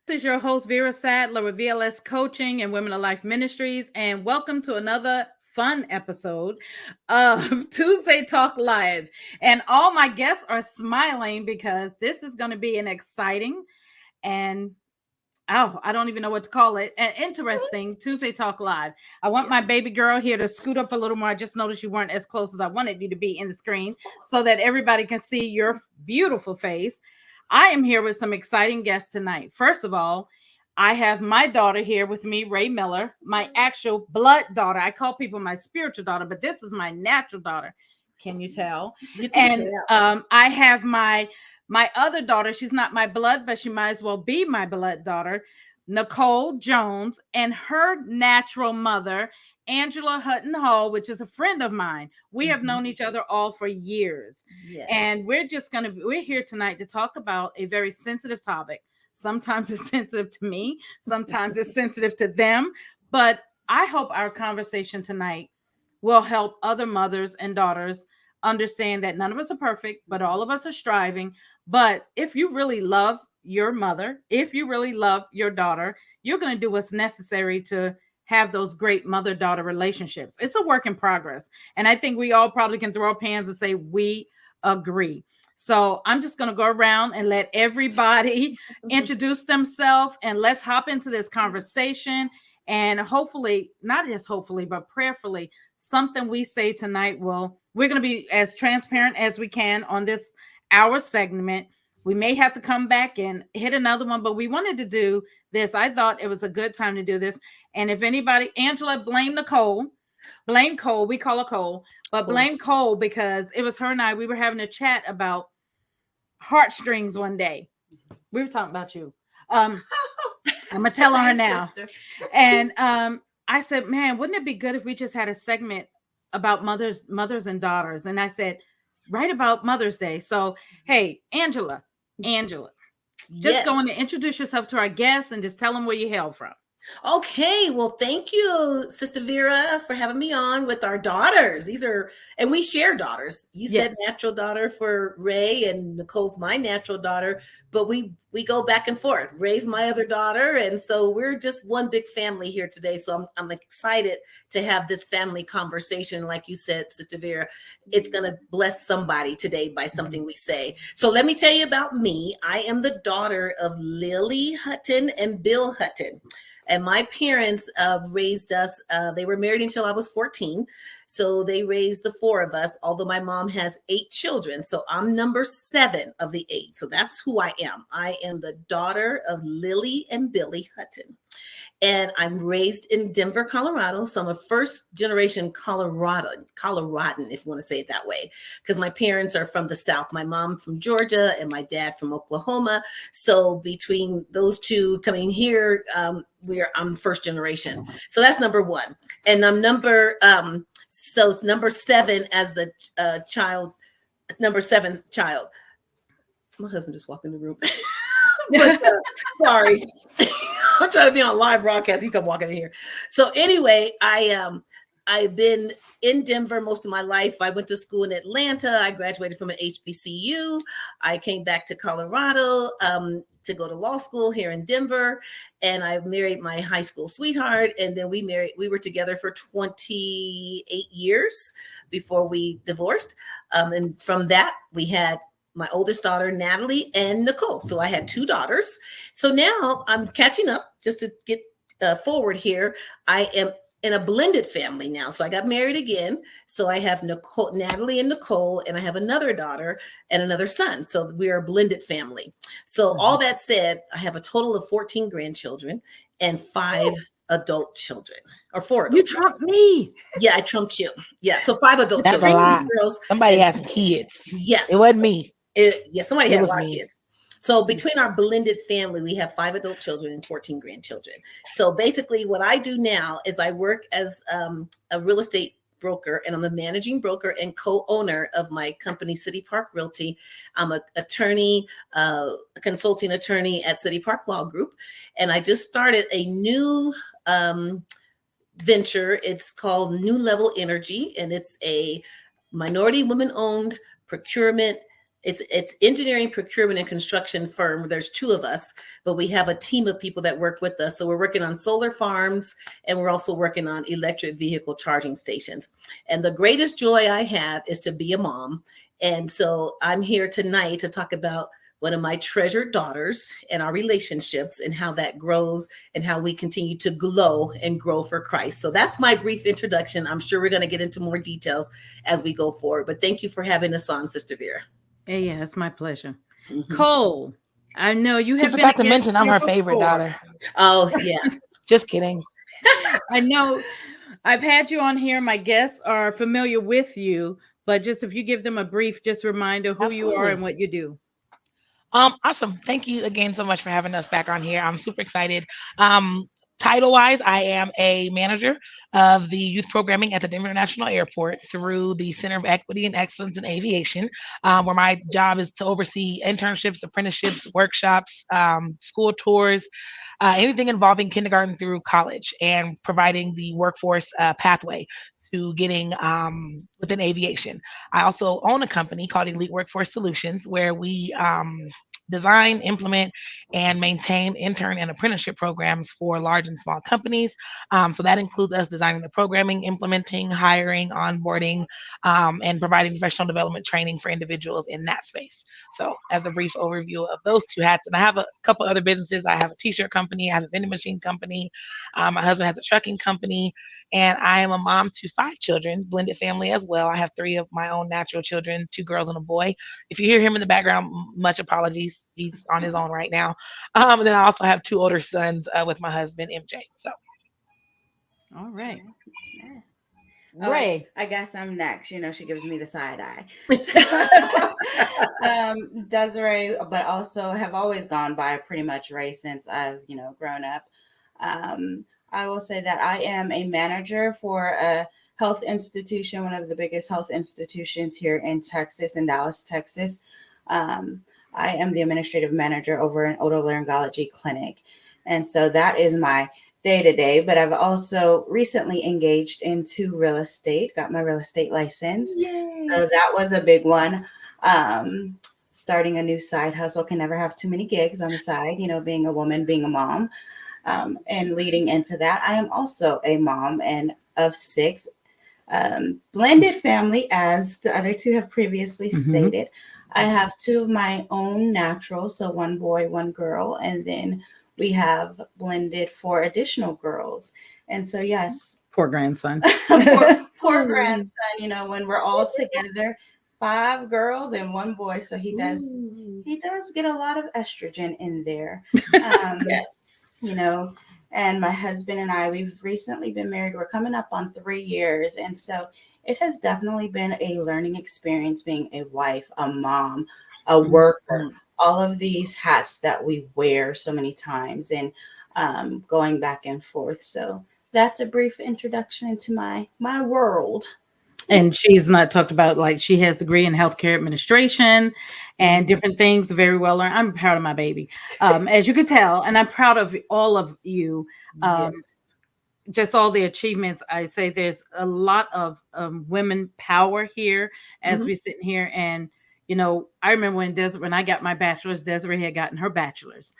is your host, Vera Sadler with VLS Coaching and Women of Life Ministries, and welcome to another fun episode of Tuesday Talk Live. And all my guests are smiling because this is going to be an exciting and I don't even know what to call it. An interesting Tuesday Talk Live. I want my baby girl here to scoot up a little more. I just noticed you weren't as close as I wanted you to be in the screen so that everybody can see your beautiful face. I am here with some exciting guests tonight. First of all, I have my daughter here with me, Ray Miller, my actual blood daughter. I call people my spiritual daughter, but this is my natural daughter. Can you tell? You can tell. I have my other daughter. She's not my blood, but she might as well be my blood daughter, Nicole Jones, and her natural mother, Angela Hutton Hall, which is a friend of mine. We have known each other all for years. Yes. And we're here tonight to talk about a very sensitive topic. Sometimes it's sensitive to me, sometimes it's sensitive to them. But I hope our conversation tonight will help other mothers and daughters understand that none of us are perfect, but all of us are striving. But if you really love your mother, if you really love your daughter, you're going to do what's necessary to have those great mother-daughter relationships. It's a work in progress. And I think we all probably can throw up hands and say, we agree. So I'm just going to go around and let everybody introduce themselves, and let's hop into this conversation. And hopefully, not just hopefully, but prayerfully, something we say tonight we're going to be as transparent as we can on this hour segment. We may have to come back and hit another one, but we wanted to do this. I thought it was a good time to do this. And if anybody, Angela, blame Cole. We call her Cole, but blame Cole because it was her and we were having a chat about heartstrings one day. We were talking about you. I'm gonna tell her now. Sister. And I said, man, wouldn't it be good if we just had a segment about mothers and daughters? And I said, right about Mother's Day. So, hey, Angela, just go and introduce yourself to our guests and just tell them where you hail from. Okay, well, thank you, Sister Vera, for having me on with our daughters. And we share daughters. You said natural daughter for Ray, and Nicole's my natural daughter, but we go back and forth. Ray's my other daughter, and so we're just one big family here today. So I'm excited to have this family conversation. Like you said, Sister Vera, it's going to bless somebody today by something we say. So let me tell you about me. I am the daughter of Lily Hutton and Bill Hutton. And my parents raised us. They were married until I was 14. So they raised the four of us, although my mom has 8 children. So I'm number 7 of the 8. So that's who I am. I am the daughter of Lily and Billy Hutton. And I'm raised in Denver, Colorado. So I'm a first generation Coloradan, if you want to say it that way, because my parents are from the South. My mom from Georgia and my dad from Oklahoma. So between those two coming here, I'm first generation. So that's number 1. And I'm so it's number 7 as the child, number 7 child. My husband just walked in the room. But, sorry. I'm trying to be on live broadcast. He come walking in here. So anyway, I've been in Denver most of my life. I went to school in Atlanta. I graduated from an HBCU. I came back to Colorado to go to law school here in Denver. And I married my high school sweetheart. And then we were together for 28 years before we divorced. And from that, we had my oldest daughter, Natalie, and Nicole. So I had 2 daughters. So now I'm catching up just to get forward here. I am in a blended family now. So I got married again. So I have Natalie and Nicole, and I have another daughter and another son. So we are a blended family. So all that said, I have a total of 14 grandchildren and 5 adult children, or 4 adult You trumped me. Yeah, I trumped you. Yeah, so 5 adult That's children. A lot. Girls. Somebody has kids. Yes. It wasn't me. Somebody had a lot of kids. So between our blended family, we have 5 adult children and 14 grandchildren. So basically what I do now is I work as a real estate broker, and I'm the managing broker and co-owner of my company, City Park Realty. I'm an attorney, a consulting attorney at City Park Law Group. And I just started a new venture. It's called New Level Energy, and it's a minority women-owned procurement It's engineering, procurement, and construction firm. There's two of us, but we have a team of people that work with us. So we're working on solar farms, and we're also working on electric vehicle charging stations. And the greatest joy I have is to be a mom. And so I'm here tonight to talk about one of my treasured daughters and our relationships and how that grows and how we continue to glow and grow for Christ. So that's my brief introduction. I'm sure we're going to get into more details as we go forward. But thank you for having us on, Sister Vera. Yeah, it's my pleasure. Mhm. Cole, I know you She have been forgot to a guest mention I'm here her favorite before. daughter. Oh, yeah. Just kidding. I know I've had you on here. My guests are familiar with you, but just if you give them a brief just reminder who you are Absolutely. and what you do. Awesome. Thank you again so much for having us back on here. I'm super excited. Title wise, I am a manager of the youth programming at the Denver International Airport through the Center of Equity and Excellence in Aviation, where my job is to oversee internships, apprenticeships, workshops, school tours, anything involving kindergarten through college, and providing the workforce pathway to getting within aviation. I also own a company called Elite Workforce Solutions, where we design, implement, and maintain intern and apprenticeship programs for large and small companies. So that includes us designing the programming, implementing, hiring, onboarding, and providing professional development training for individuals in that space. So as a brief overview of those two hats, and I have a couple other businesses. I have a t-shirt company, I have a vending machine company, my husband has a trucking company, and I am a mom to 5 children, blended family as well. I have 3 of my own natural children, 2 girls and a boy. If you hear him in the background, much apologies. He's on his own right now. And then I also have 2 older sons with my husband, MJ. So, All right. Nice. Ray. I guess I'm next. You know, she gives me the side eye. Desiree, but also have always gone by pretty much Ray since I've, grown up. I will say that I am a manager for a health institution, one of the biggest health institutions here in Texas, in Dallas, Texas. I am the administrative manager over an otolaryngology clinic. And so that is my day-to-day, but I've also recently engaged into real estate, got my real estate license. Yay. So that was a big one. Starting a new side hustle, can never have too many gigs on the side, being a woman, being a mom. And leading into that, I am also a mom and of 6, blended family, as the other 2 have previously stated. I have 2 of my own natural, so 1 boy, 1 girl, and then we have blended 4 additional girls. And so, yes, Poor grandson. poor grandson, when we're all together, 5 girls and 1 boy. So he does get a lot of estrogen in there. Yes. And my husband and I, we've recently been married. We're coming up on 3 years. And so it has definitely been a learning experience being a wife, a mom, a worker, all of these hats that we wear so many times and going back and forth. So that's a brief introduction into my world. And she's not talked about, like, she has a degree in healthcare administration and different things, very well learned. I'm proud of my baby, as you can tell, and I'm proud of all of you. Yes. Just all the achievements. I say there's a lot of women power here as we sit here. And, I remember when I got my bachelor's, Desiree had gotten her bachelor's.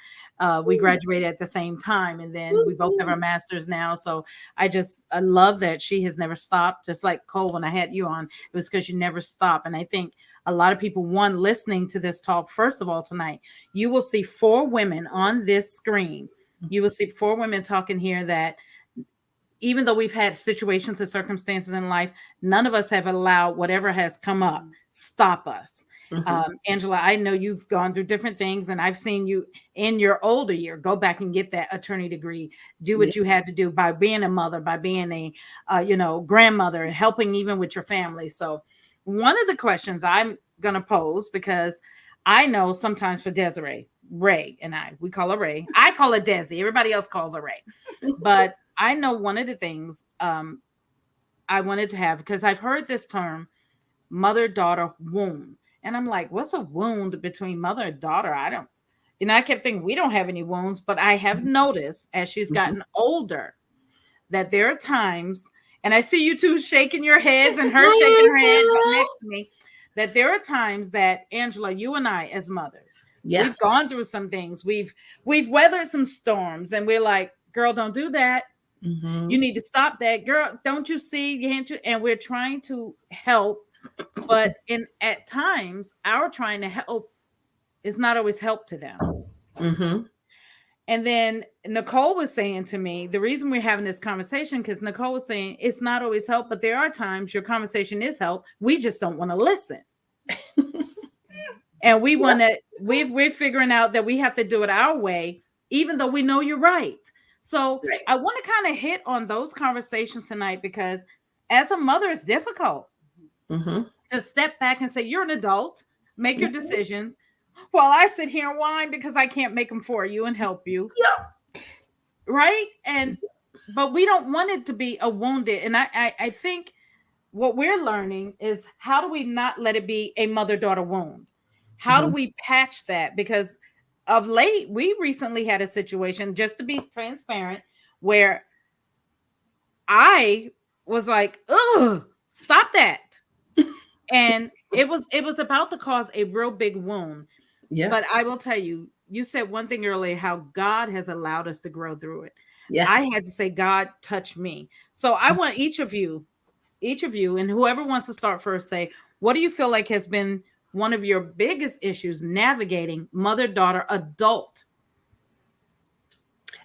We graduated at the same time, and then we both have our masters now. So I love that she has never stopped. Just like Cole, when I had you on, it was because you never stop. And I think a lot of people, listening to this talk, first of all, tonight, you will see 4 women on this screen. You will see 4 women talking here that, even though we've had situations and circumstances in life, none of us have allowed whatever has come up stop us. Angela, I know you've gone through different things, and I've seen you in your older year go back and get that attorney degree, do what you had to do by being a mother, by being a grandmother, and helping even with your family. So one of the questions I'm going to pose, because I know sometimes for Desiree, Ray and we call her Ray. I call her Desi. Everybody else calls her Ray. But I know one of the things I wanted to have, because I've heard this term, mother-daughter wound. And I'm like, what's a wound between mother and daughter? I kept thinking we don't have any wounds, but I have noticed as she's gotten older that there are times, and I see you two shaking your heads and her shaking her head next to me, that there are times that, Angela, you and I as mothers, Yeah. we've gone through some things. We've weathered some storms, and we're like, girl, don't do that. Mhm. You need to stop that, girl. Don't you see? You can't. And we're trying to help, but at times, our trying to help is not always help to them. Mhm. And then Nicole was saying to me, the reason we're having this conversation, because Nicole was saying it's not always help, but there are times your conversation is help. We just don't want to listen. And we want to, we're figuring out that we have to do it our way, even though we know you're right. So Right. I want to kind of hit on those conversations tonight, because as a mother, it's difficult Mhm. to step back and say, you're an adult, make your decisions. Well, I sit here and whine because I can't make them for you and help you. Yeah. Right. But we don't want it to be a wounded. And I think what we're learning is, how do we not let it be a mother-daughter wound? How do we patch that? Because of late, we recently had a situation, just to be transparent, where I was like, "Ugh, stop that." And it was about to cause a real big wound. Yeah. But I will tell you, you said one thing earlier, how God has allowed us to grow through it. Yeah. I had to say, God, touch me. So I want each of you, and whoever wants to start first, say, what do you feel like has been one of your biggest issues navigating mother-daughter adult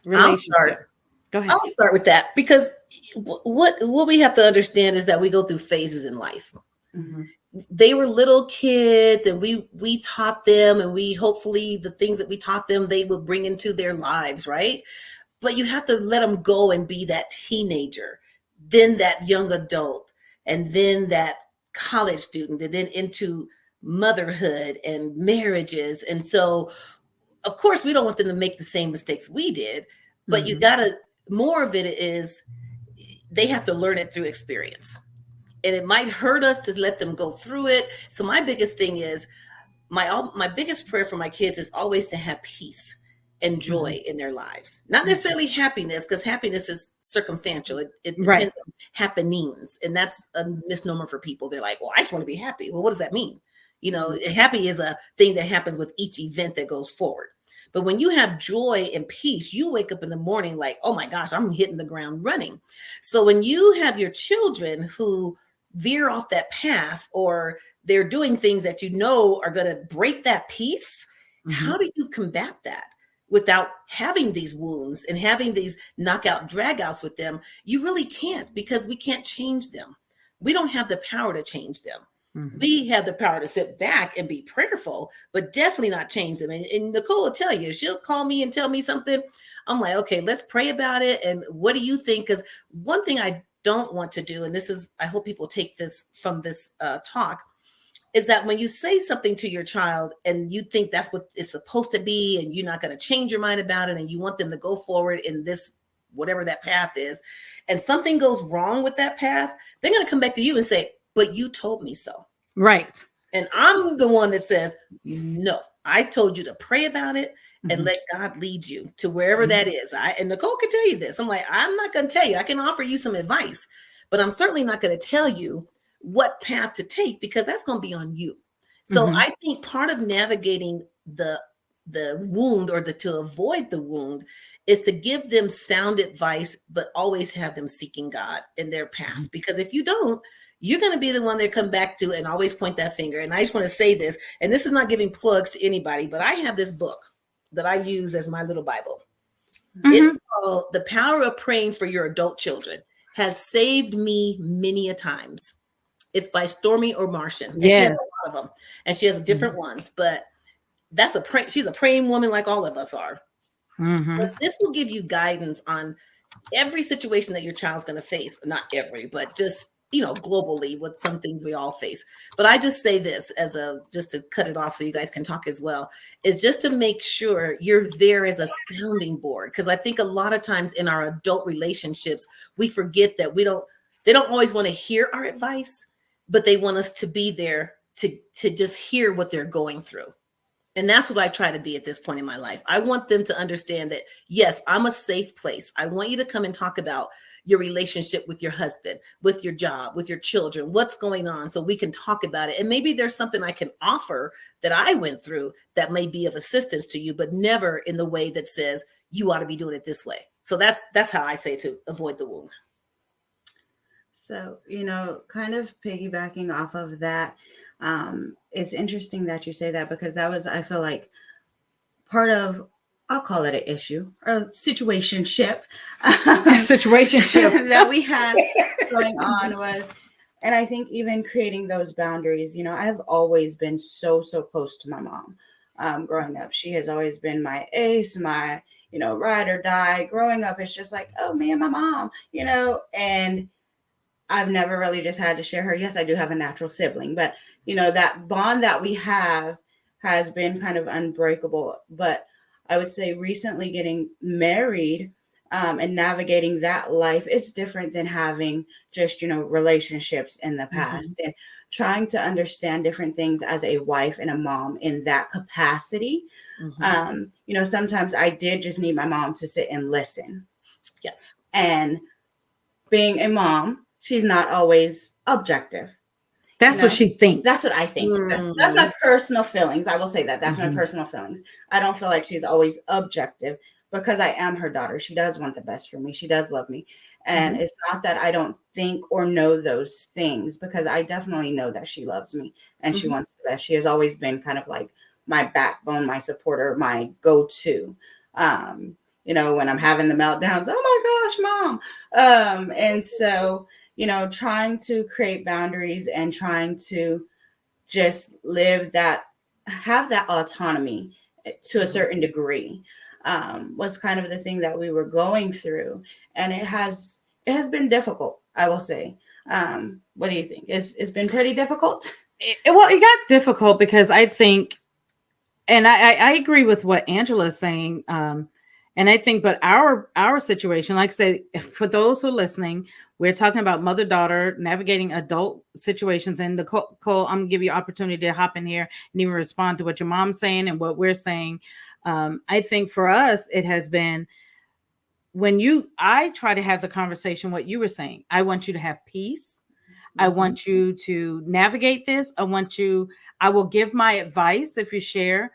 relationship? start. Go ahead. I'll start with that, because what we have to understand is that we go through phases in life. Mhm. They were little kids, and we taught them, and we hopefully the things that we taught them they would bring into their lives, right? But you have to let them go and be that teenager, then that young adult, and then that college student, and then into motherhood and marriages. And so, of course, we don't want them to make the same mistakes we did, but you gotta, more of it is they have to learn it through experience. And it might hurt us to let them go through it. So my biggest thing is, my biggest prayer for my kids is always to have peace and joy in their lives. Not necessarily happiness, because happiness is circumstantial. It Right. depends on happenings. And that's a misnomer for people. They're like, well, I just want to be happy. Well, what does that mean? You know, happy is a thing that happens with each event that goes forward. But when you have joy and peace, you wake up in the morning like, oh my gosh, I'm hitting the ground running. So when you have your children who veer off that path, or they're doing things that you know are going to break that peace, how do you combat that without having these wounds and having these knockout dragouts with them? You really can't, because we can't change them. We don't have the power to change them. We have the power to sit back and be prayerful, but definitely not change them. And Nicole will tell you, she'll call me and tell me something. I'm like, okay, let's pray about it. And what do you think? Because one thing I don't want to do, and this is, I hope people take this from this talk, is that when you say something to your child and you think that's what it's supposed to be, and you're not going to change your mind about it, and you want them to go forward in this, whatever that path is, and something goes wrong with that path, they're going to come back to you and say, but you told me so. Right. And I'm the one that says, no, I told you to pray about it and let God lead you to wherever that is. And Nicole can tell you this. I'm like, I'm not going to tell you. I can offer you some advice, but I'm certainly not going to tell you what path to take, because that's going to be on you. So I think part of navigating the wound, or to avoid the wound, is to give them sound advice, but always have them seeking God in their path. Because if you don't, you're going to be the one they come back to and always point that finger. And I just want to say this, and this is not giving plugs to anybody, but I have this book that I use as my little Bible. It's called The Power of Praying for Your Adult Children. Has saved me many a times. It's by Stormy O'Martian. And she has a lot of them, and she has different ones, but that's she's a praying woman like all of us are. But this will give you guidance on every situation that your child's going to face. Not every, but just, globally, with some things we all face. But I just say this just to cut it off so you guys can talk as well, is just to make sure you're there as a sounding board. Because I think a lot of times in our adult relationships, we forget that they don't always want to hear our advice, but they want us to be there to just hear what they're going through. And that's what I try to be at this point in my life. I want them to understand that, yes, I'm a safe place. I want you to come and talk about your relationship with your husband, with your job, with your children, what's going on, so we can talk about it. And maybe there's something I can offer that I went through that may be of assistance to you, but never in the way that says you ought to be doing it this way. So that's how I say to avoid the wound. So, kind of piggybacking off of that, it's interesting that you say that, because that was, I feel like, part of, I'll call it an issue or situationship Situationship that we had going on was, and I think even creating those boundaries, I have always been so close to my mom. Growing up, she has always been my ace, my, ride or die. Growing up, it's just like, oh, me and my mom, and I've never really just had to share her. Yes, I do have a natural sibling, but that bond that we have has been kind of unbreakable. But I would say recently getting married and navigating that life is different than having just, relationships in the past, and trying to understand different things as a wife and a mom in that capacity. Sometimes I did just need my mom to sit and listen. Yeah. And being a mom, she's not always objective. That's what she thinks. That's what I think. That's my personal feelings. I will say that. That's my personal feelings. I don't feel like she's always objective, because I am her daughter. She does want the best for me. She does love me. And it's not that I don't think or know those things, because I definitely know that she loves me and she wants the best. She has always been kind of like my backbone, my supporter, my go-to. When I'm having the meltdowns, oh my gosh, mom. And so, trying to create boundaries and trying to just have that autonomy to a certain degree was kind of the thing that we were going through. And it has been difficult, I will say. What do you think? It's been pretty difficult? It got difficult because I think, and I agree with what Angela is saying. And I think, but our situation, like I say, for those who are listening, we're talking about mother-daughter navigating adult situations. And Nicole, I'm going to give you opportunity to hop in here and even respond to what your mom's saying and what we're saying. I think for us, it has been I try to have the conversation, what you were saying. I want you to have peace. I want you to navigate this. I will give my advice if you share.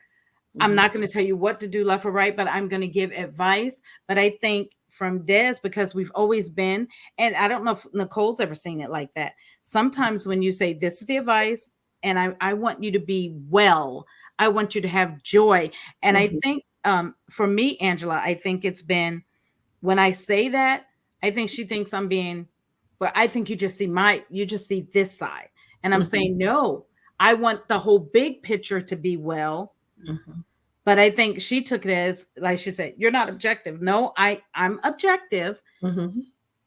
I'm not going to tell you what to do left or right, but I'm going to give advice. But I think from Des, because we've always been, and I don't know if Nicole's ever seen it like that. Sometimes when you say, this is the advice, and I want you to be well, I want you to have joy. And I think for me, Angela, I think it's been, when I say that, I think she thinks I'm being, but I think you just see this side. And I'm saying, no, I want the whole big picture to be well. But I think she took it as, like she said, you're not objective. No, I'm objective.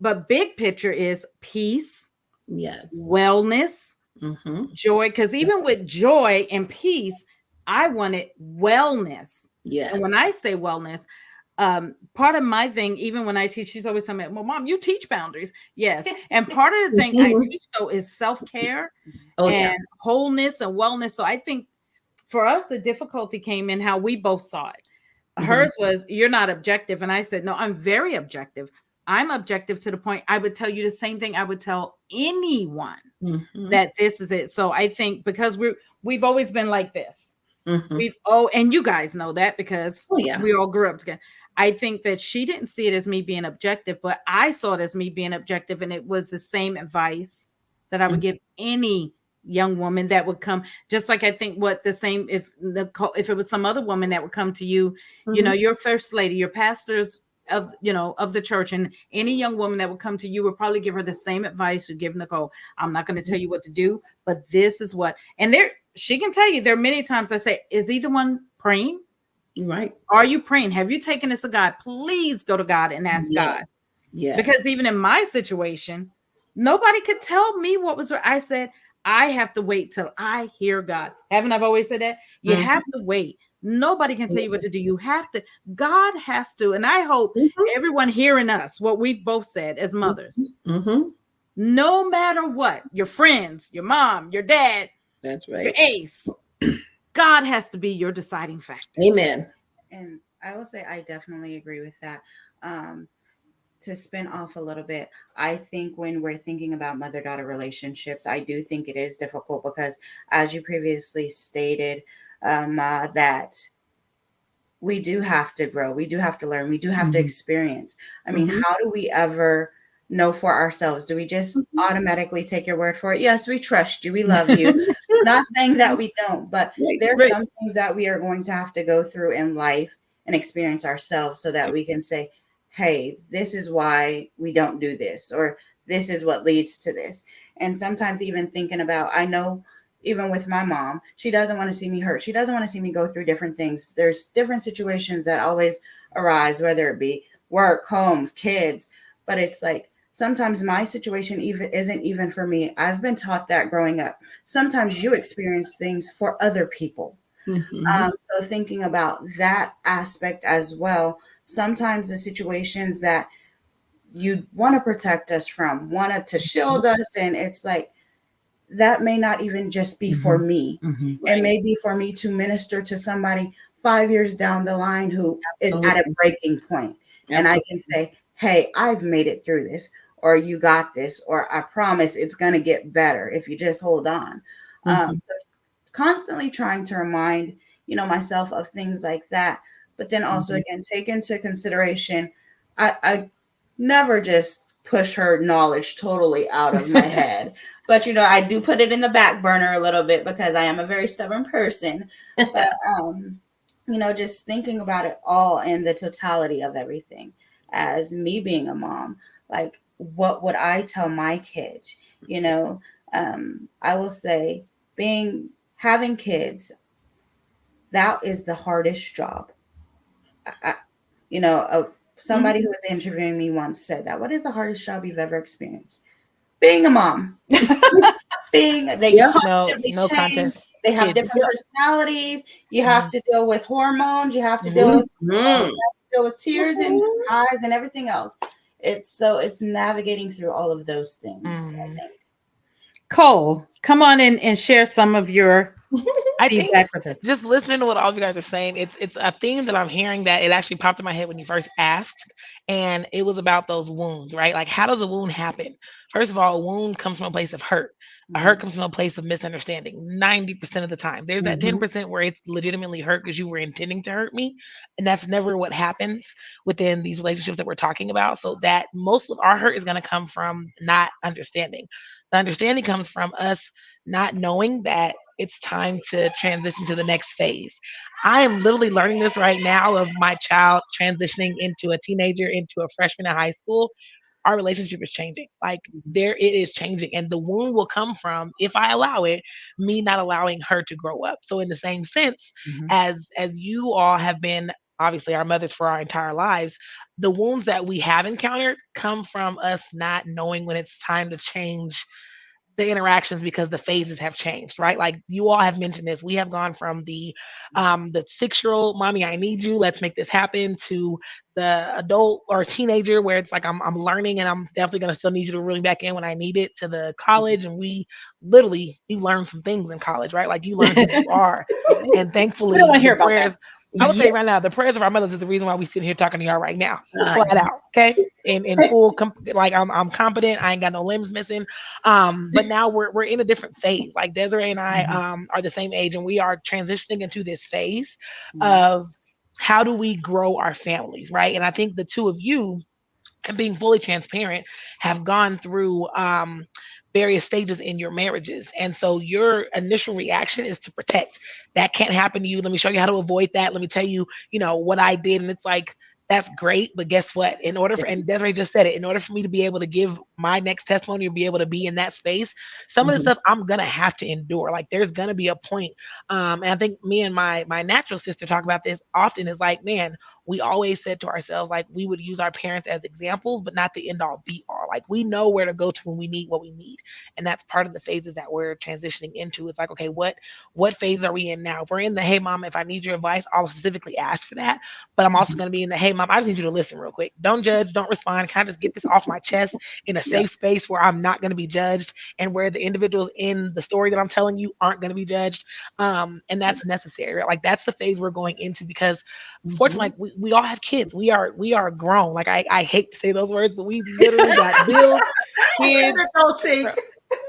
But big picture is peace, wellness, joy. Because even with joy and peace, I wanted wellness. Yes. And when I say wellness, part of my thing, even when I teach, she's always telling me, well, mom, you teach boundaries. Yes. And part of the thing I teach, though, is self-care and wholeness and wellness. So I think for us, the difficulty came in how we both saw it. Hers was, you're not objective. And I said, no, I'm very objective. I'm objective to the point I would tell you the same thing I would tell anyone, that this is it. So I think because we've always been like this. And you guys know that because we all grew up together. I think that she didn't see it as me being objective, but I saw it as me being objective. And it was the same advice that I would give any young woman that would come, just like I think if it was some other woman that would come to you, your first lady, your pastors of the church, and any young woman that would come to you would probably give her the same advice you give Nicole. I'm not going to tell you what to do, but this is what, and she can tell you there are many times I say, is either one praying? Right. Are you praying? Have you taken this to God? Please go to God and ask God. Yeah. Because even in my situation, nobody could tell me what was right. I said, I have to wait till I hear God. Haven't I always said that? You have to wait. Nobody can tell you what to do. You have to. God has to. And I hope everyone hearing us, what we've both said as mothers, no matter what, your friends, your mom, your dad, that's right, your ace, God has to be your deciding factor. Amen. And I will say I definitely agree with that. to spin off a little bit, I think when we're thinking about mother-daughter relationships, I do think it is difficult because, as you previously stated, that we do have to grow, we do have to learn, we do have to experience. I mean, how do we ever know for ourselves? Do we just automatically take your word for it? Yes, we trust you, we love you. Not saying that we don't, but there are some things that we are going to have to go through in life and experience ourselves so that we can say, hey, this is why we don't do this, or this is what leads to this. And sometimes even thinking about, I know even with my mom, she doesn't want to see me hurt. She doesn't want to see me go through different things. There's different situations that always arise, whether it be work, homes, kids, but it's like, sometimes my situation isn't even for me. I've been taught that growing up. Sometimes you experience things for other people. So thinking about that aspect as well, sometimes the situations that you want to protect us from, wanted to shield us, and it's like, that may not even just be for me. It may be for me to minister to somebody 5 years down the line who is at a breaking point. And I can say, hey, I've made it through this, or you got this, or I promise it's going to get better if you just hold on. So constantly trying to remind, myself of things like that. But then also, again, take into consideration, I never just push her knowledge totally out of my head. But, I do put it in the back burner a little bit because I am a very stubborn person. But, just thinking about it all in the totality of everything, as me being a mom, like, what would I tell my kids? I will say having kids, that is the hardest job. Somebody who was interviewing me once said that. What is the hardest job you've ever experienced? Being a mom. They constantly no change. contest. They have different personalities. You have to deal with hormones. You have to deal with tears in eyes and everything else. It's navigating through all of those things, I think. Cole, come on in and share some of your feedback with us. Just listening to what all of you guys are saying, it's a theme that I'm hearing that it actually popped in my head when you first asked, and it was about those wounds, right? Like, how does a wound happen? First of all, a wound comes from a place of hurt. A hurt comes from a place of misunderstanding 90% of the time. There's that 10% where it's legitimately hurt because you were intending to hurt me. And that's never what happens within these relationships that we're talking about. So that most of our hurt is going to come from not understanding. The understanding comes from us not knowing that it's time to transition to the next phase. I am literally learning this right now of my child transitioning into a teenager, into a freshman in high school. Our relationship is changing. Like, it is changing. And the wound will come from, if I allow it, me not allowing her to grow up. So in the same sense, as you all have been obviously our mothers for our entire lives, the wounds that we have encountered come from us not knowing when it's time to change the interactions because the phases have changed, right? Like, you all have mentioned this. We have gone from the 6-year-old, mommy, I need you, let's make this happen, to the adult or teenager where it's like, I'm learning and I'm definitely going to still need you to reel me back in when I need it, to the college. And we learn some things in college, right? Like, you learn who you are. And thankfully, We don't hear about that. I would say right now, the prayers of our mothers is the reason why we sit here talking to y'all right now, flat out. Okay, in full, like I'm competent. I ain't got no limbs missing. But now we're in a different phase. Like, Desiree and I are the same age, and we are transitioning into this phase of how do we grow our families, right? And I think the two of you, and being fully transparent, have gone through various stages in your marriages. And so your initial reaction is to protect. That can't happen to you. Let me show you how to avoid that. Let me tell you, what I did. And it's like, that's great. But guess what? In order for, and Desiree just said it, in order for me to be able to give my next testimony or be able to be in that space, some of the stuff I'm going to have to endure. Like, there's going to be a point. And I think me and my natural sister talk about this often, is like, man, we always said to ourselves, like, we would use our parents as examples, but not the end all be all. Like, we know where to go to when we need what we need. And that's part of the phases that we're transitioning into. It's like, okay, what phase are we in now? If we're in the, hey, mom, if I need your advice, I'll specifically ask for that. But I'm also going to be in the, hey, mom, I just need you to listen real quick. Don't judge, don't respond. Can I just get this off my chest in a safe space where I'm not going to be judged, and where the individuals in the story that I'm telling you aren't going to be judged. And that's necessary, right? Like, that's the phase we're going into, because fortunately, like, we all have kids. We are grown. Like I hate to say those words, but we literally got bills, kids.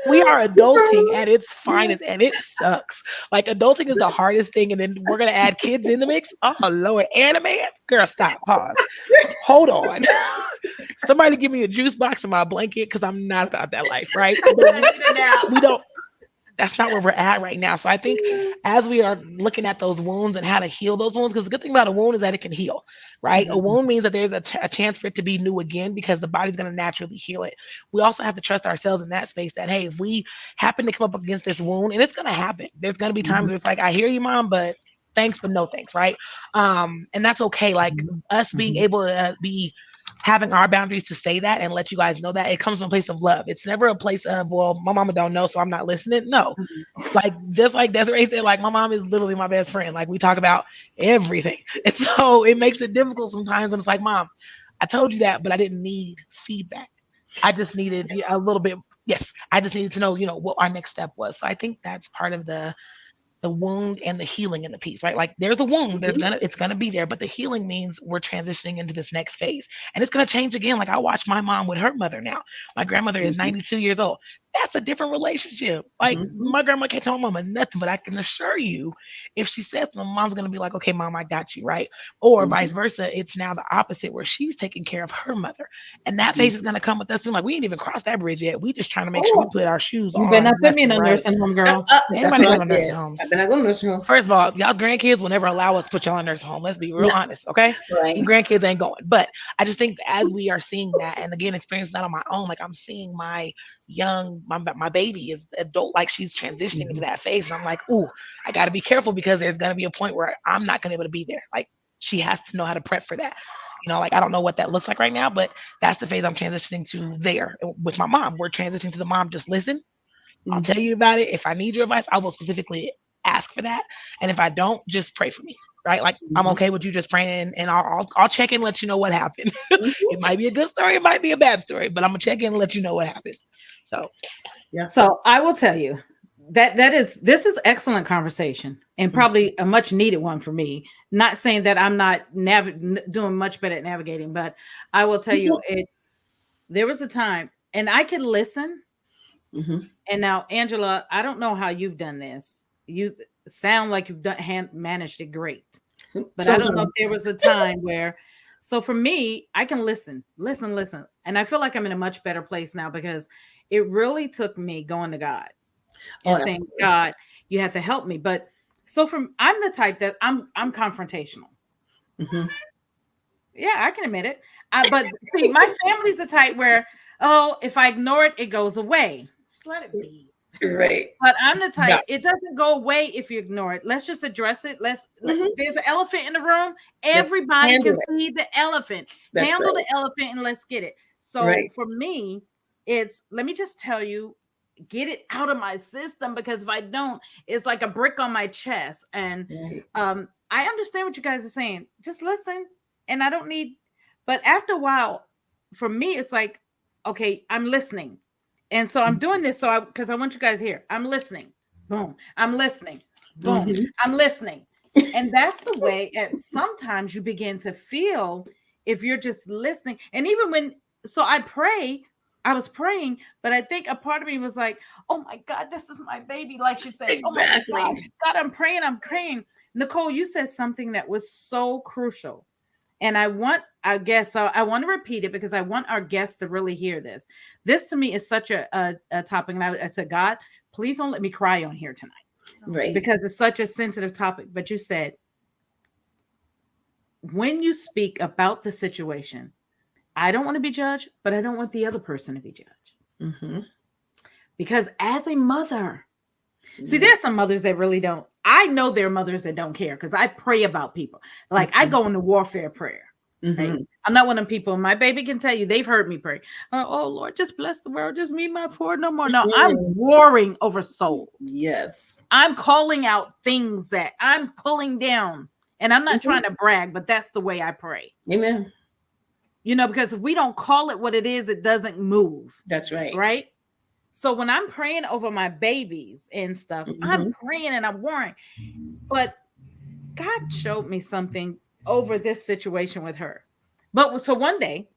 We are adulting at its finest, and it sucks. Like adulting is the hardest thing, and then we're gonna add kids in the mix. Oh Lord, and a man, girl, stop, pause, hold on. Somebody give me a juice box and my blanket because I'm not about that life, right? We don't. That's not where we're at right now. So I think as we are looking at those wounds and how to heal those wounds, because the good thing about a wound is that it can heal, right? A wound means that there's a chance for it to be new again because the body's going to naturally heal it. We also have to trust ourselves in that space that, hey, if we happen to come up against this wound, and it's going to happen, there's going to be times where it's like, I hear you, mom, but thanks, but no thanks, right? And that's okay. Like us being able to be having our boundaries to say that and let you guys know that it comes from a place of love. It's never a place of, well, my mama don't know, so I'm not listening. No, like just like Desiree said, like my mom is literally my best friend. Like we talk about everything. And so it makes it difficult sometimes when it's like, mom, I told you that, but I didn't need feedback. I just needed a little bit. Yes, I just needed to know, what our next step was. So I think that's part of the wound and the healing in the piece, right? Like there's a wound, it's gonna be there, but the healing means we're transitioning into this next phase, and it's gonna change again. Like I watch my mom with her mother now. My grandmother is 92 years old. That's a different relationship. Like my grandma can't tell my mama nothing, but I can assure you, if she says something, mom's gonna be like, okay, mom, I got you, right? Or vice versa. It's now the opposite where she's taking care of her mother, and that phase is gonna come with us soon. Like we ain't even crossed that bridge yet. We just trying to make sure we put our shoes on. You better not put me in a nursing home, girl. Anybody go to nursing homes? I've been not going to nursing home. First of all, y'all's grandkids will never allow us to put y'all in nursing home. Let's be real honest, okay? Right. Your grandkids ain't going. But I just think as we are seeing that, and again, experience that on my own, like I'm seeing my baby is adult, like she's transitioning into that phase. And I'm like, ooh, I got to be careful because there's going to be a point where I'm not going to be able to be there. Like she has to know how to prep for that. Like I don't know what that looks like right now, but that's the phase I'm transitioning to there with my mom. We're transitioning to the mom, just listen. I'll tell you about it. If I need your advice, I will specifically ask for that. And if I don't, just pray for me, right? Like I'm okay with you just praying, and I'll check in and let you know what happened. It might be a good story, it might be a bad story, but I'm gonna check in and let you know what happened. So yeah. So I will tell you this is excellent conversation and probably a much needed one for me. Not saying that I'm not doing much better at navigating, but I will tell you there was a time, and I could listen. And now, Angela, I don't know how you've done this. You sound like you've managed it great, but I don't know if there was a time where. So for me, I can listen, and I feel like I'm in a much better place now because it really took me going to God and saying, God, you have to help me. But so I'm the type that I'm confrontational. Yeah, I can admit it. But see, my family's the type where, if I ignore it, it goes away. Just let it be. Right. But I'm the type, it doesn't go away if you ignore it. Let's just address it. There's an elephant in the room. Everybody can see the elephant. Handle the elephant and let's get it. So for me, it's, let me just tell you, get it out of my system, because if I don't, it's like a brick on my chest. And I understand what you guys are saying. Just listen. And I don't need, but after a while, for me, it's like, okay, I'm listening. And so I'm doing this because I want you guys here. I'm listening. Boom. I'm listening. Boom. I'm listening. And that's the way sometimes you begin to feel if you're just listening. And even I was praying, but I think a part of me was like, oh my God, this is my baby. Like she said, exactly. Oh my God, I'm praying. Nicole, you said something that was so crucial. And I want to repeat it because I want our guests to really hear this. This to me is such a topic. And I said, God, please don't let me cry on here tonight. Right. Because it's such a sensitive topic. But you said, when you speak about the situation, I don't want to be judged, but I don't want the other person to be judged. Because as a mother, see, there's some mothers that really don't. I know there are mothers that don't care because I pray about people. Like I go into warfare prayer. Right? I'm not one of them people. My baby can tell you they've heard me pray. Oh Lord, just bless the world. Just me, my four, no more. No, I'm warring over souls. Yes. I'm calling out things that I'm pulling down. And I'm not trying to brag, but that's the way I pray. Amen. Because if we don't call it what it is, it doesn't move. That's right. Right? So when I'm praying over my babies and stuff, I'm praying and I'm warring. But God showed me something over this situation with her. But so one day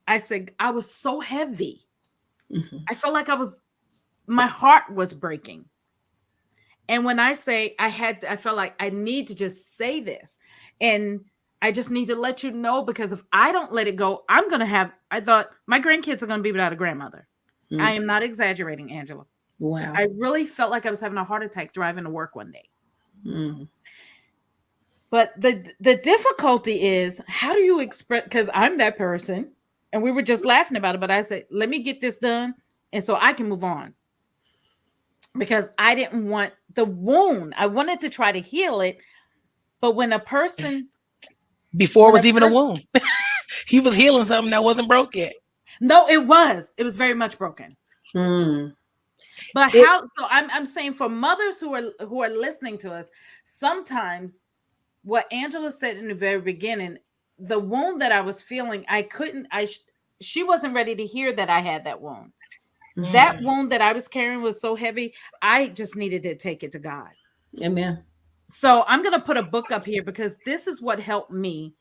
I said, I was so heavy. Mhm. I felt like my heart was breaking. And when I say I felt like I need to just say this. And I just need to let you know, because if I don't let it go, I thought my grandkids are going to be without a grandmother. Mm. I am not exaggerating, Angela. Wow. I really felt like I was having a heart attack driving to work one day. Mm. But the difficulty is, how do you express, because I'm that person, and we were just laughing about it, but I said, let me get this done, and so I can move on. Because I didn't want the wound. I wanted to try to heal it. But when a person... Before it was even a wound. He was healing something that wasn't broke yet. No, it was. It was very much broken. Mm. But so I'm saying, for mothers who are listening to us, sometimes what Angela said in the very beginning, the wound that I was feeling, she wasn't ready to hear that I had that wound. Mm. That wound that I was carrying was so heavy, I just needed to take it to God. Amen. So I'm going to put a book up here, because this is what helped me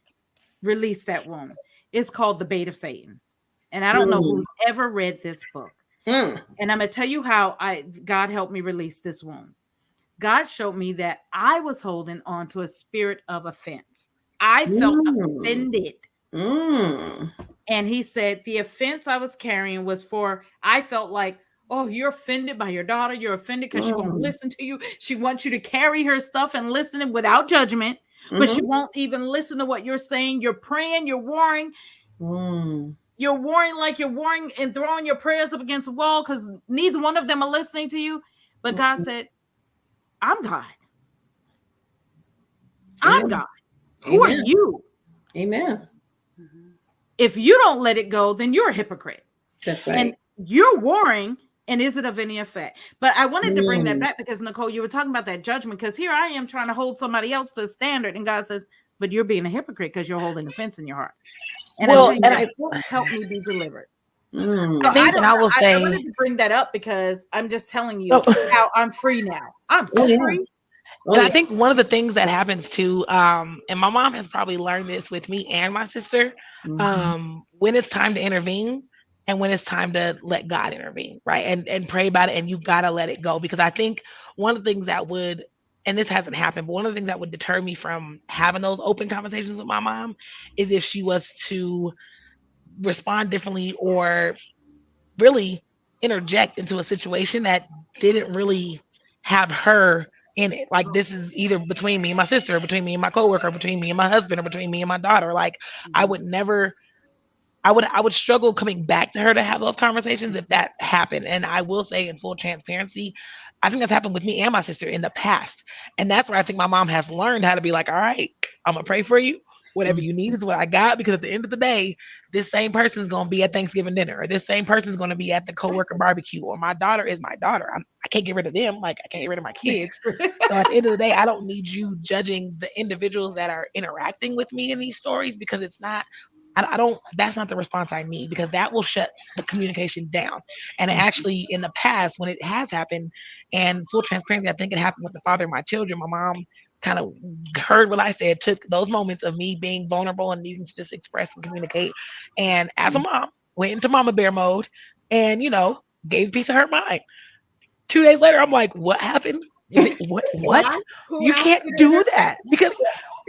release that wound. It's called The Bait of Satan. And I don't know who's ever read this book. Mm. And I'm going to tell you how God helped me release this wound. God showed me that I was holding on to a spirit of offense. I felt offended. Mm. And he said the offense I was carrying was I felt like, oh, you're offended by your daughter. You're offended because she won't listen to you. She wants you to carry her stuff and listen without judgment, but she won't even listen to what you're saying. You're praying, you're warring. You're warring like you're warring and throwing your prayers up against the wall, because neither one of them are listening to you. But God said, I'm God. I'm God. Who are you? Amen. If you don't let it go, then you're a hypocrite. That's right. And you're warring, and is it of any effect? But I wanted to bring that back, because Nicole, you were talking about that judgment, because here I am trying to hold somebody else to a standard, and God says, but you're being a hypocrite because you're holding offense in your heart. And that helped me be delivered. So I wanted to bring that up, because I'm just telling you how I'm free now. I'm so free. And I think one of the things that happens too, and my mom has probably learned this with me and my sister, when it's time to intervene and when it's time to let God intervene, right? And pray about it, and you gotta let it go. Because I think one of the things that would, and this hasn't happened, but one of the things that would deter me from having those open conversations with my mom is if she was to respond differently or really interject into a situation that didn't really have her in it. Like, this is either between me and my sister, or between me and my coworker, or between me and my husband, or between me and my daughter. Like, I would struggle coming back to her to have those conversations if that happened. And I will say, in full transparency, I think that's happened with me and my sister in the past. And that's where I think my mom has learned how to be like, all right, I'm gonna pray for you. Whatever you need is what I got, because at the end of the day, this same person is going to be at Thanksgiving dinner, or this same person is going to be at the coworker barbecue, or my daughter is my daughter. I can't get rid of them. Like, I can't get rid of my kids. So at the end of the day, I don't need you judging the individuals that are interacting with me in these stories, because it's not, that's not the response I need, because that will shut the communication down. And actually, in the past, when it has happened, and full transparency, I think it happened with the father of my children, my mom kind of heard what I said, took those moments of me being vulnerable and needing to just express and communicate, and as a mom, went into mama bear mode and, gave a piece of her mind. 2 days later, I'm like, what happened? What? You can't do that, because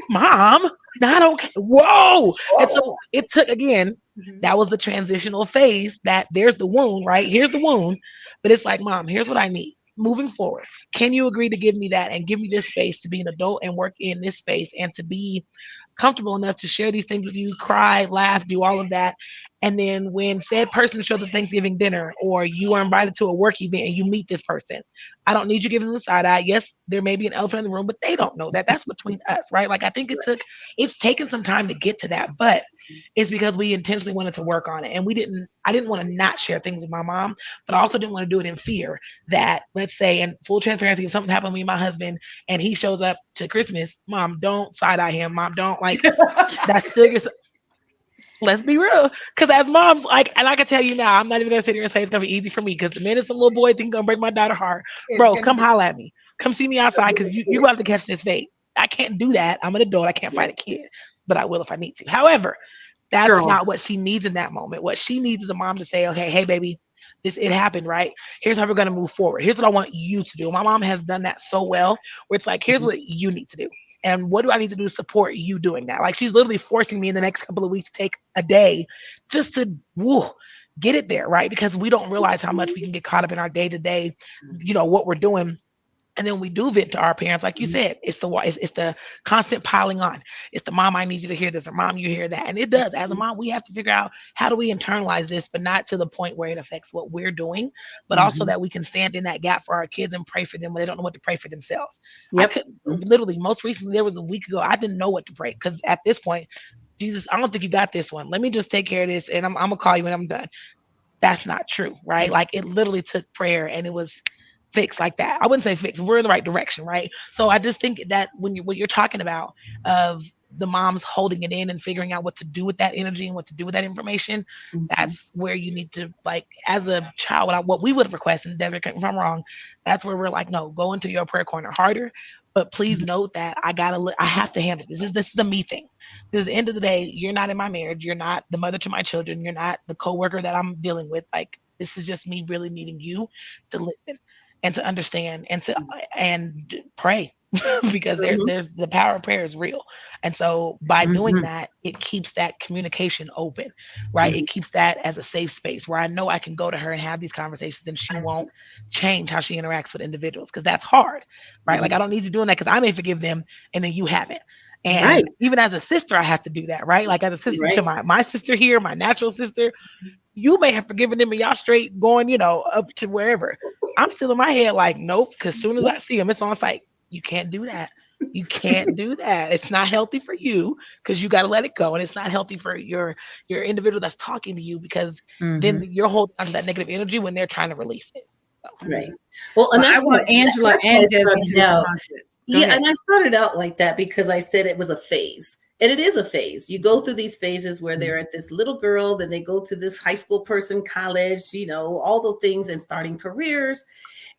mom, it's not okay. Whoa. And so it took, again, that was the transitional phase, that there's the wound, right? Here's the wound. But it's like, mom, here's what I need moving forward. Can you agree to give me that and give me this space to be an adult and work in this space, and to be comfortable enough to share these things with you, cry, laugh, do all of that. And then when said person shows up at Thanksgiving dinner, or you are invited to a work event and you meet this person, I don't need you giving them the side eye. Yes, there may be an elephant in the room, but they don't know that. That's between us, right? Like, I think it's taken some time to get to that, but it's because we intentionally wanted to work on it. And I didn't want to not share things with my mom, but I also didn't want to do it in fear that, let's say, in full transparency, if something happened to me and my husband and he shows up to Christmas, mom, don't side eye him. Mom, don't, like, that's still your, let's be real. Because as moms, like, and I can tell you now, I'm not even gonna sit here and say it's gonna be easy for me, because the minute some little boy think gonna break my daughter's heart, bro, come holler at me. Come see me outside, because you have to catch this fate. I can't do that. I'm an adult. I can't fight a kid, but I will if I need to. However, that's Girl. not what she needs in that moment. What she needs is a mom to say, okay, hey, baby, it happened, right? Here's how we're going to move forward. Here's what I want you to do. My mom has done that so well, where it's like, here's what you need to do. And what do I need to do to support you doing that? Like, she's literally forcing me in the next couple of weeks to take a day just to get it there, right? Because we don't realize how much we can get caught up in our day to day, what we're doing. And then we do vent to our parents, like you said, it's the constant piling on. It's the mom, I need you to hear this, or mom, you hear that. And it does. As a mom, we have to figure out how do we internalize this, but not to the point where it affects what we're doing, but also that we can stand in that gap for our kids and pray for them when they don't know what to pray for themselves. I could literally, most recently, there was a week ago, I didn't know what to pray because at this point, Jesus, I don't think you got this one. Let me just take care of this, and I'm gonna call you when I'm done. That's not true, right? Like, it literally took prayer, and it was fixed like that. I wouldn't say fixed. We're in the right direction, right? So I just think that what you're talking about of the moms holding it in and figuring out what to do with that energy and what to do with that information, that's where you need to, like, as a child, what we would have requested, Desiree, if I'm wrong, that's where we're like, no, go into your prayer corner harder. But please note that I have to handle this. This is a me thing. Because at the end of the day, you're not in my marriage. You're not the mother to my children. You're not the coworker that I'm dealing with. Like, this is just me really needing you to listen and to understand and pray because there's the power of prayer is real. And so by doing that, it keeps that communication open, right? It keeps that as a safe space where I know I can go to her and have these conversations and she won't change how she interacts with individuals, because that's hard, right? Like, I don't need you doing that because I may forgive them and then you haven't. And even as a sister, I have to do that, right? Like, as a sister to my sister here, my natural sister, you may have forgiven them and y'all straight going, up to wherever. I'm still in my head like, nope, because as soon as I see them, it's on site. You can't do that. You can't do that. It's not healthy for you because you got to let it go. And it's not healthy for your individual that's talking to you, because then you're holding on to that negative energy when they're trying to release it. So. Right. Well, and that's I want Angela and Desi to respond to it. Yeah, and I started out like that because I said it was a phase. And it is a phase. You go through these phases where they're at this little girl, then they go to this high school person, college, all the things, and starting careers.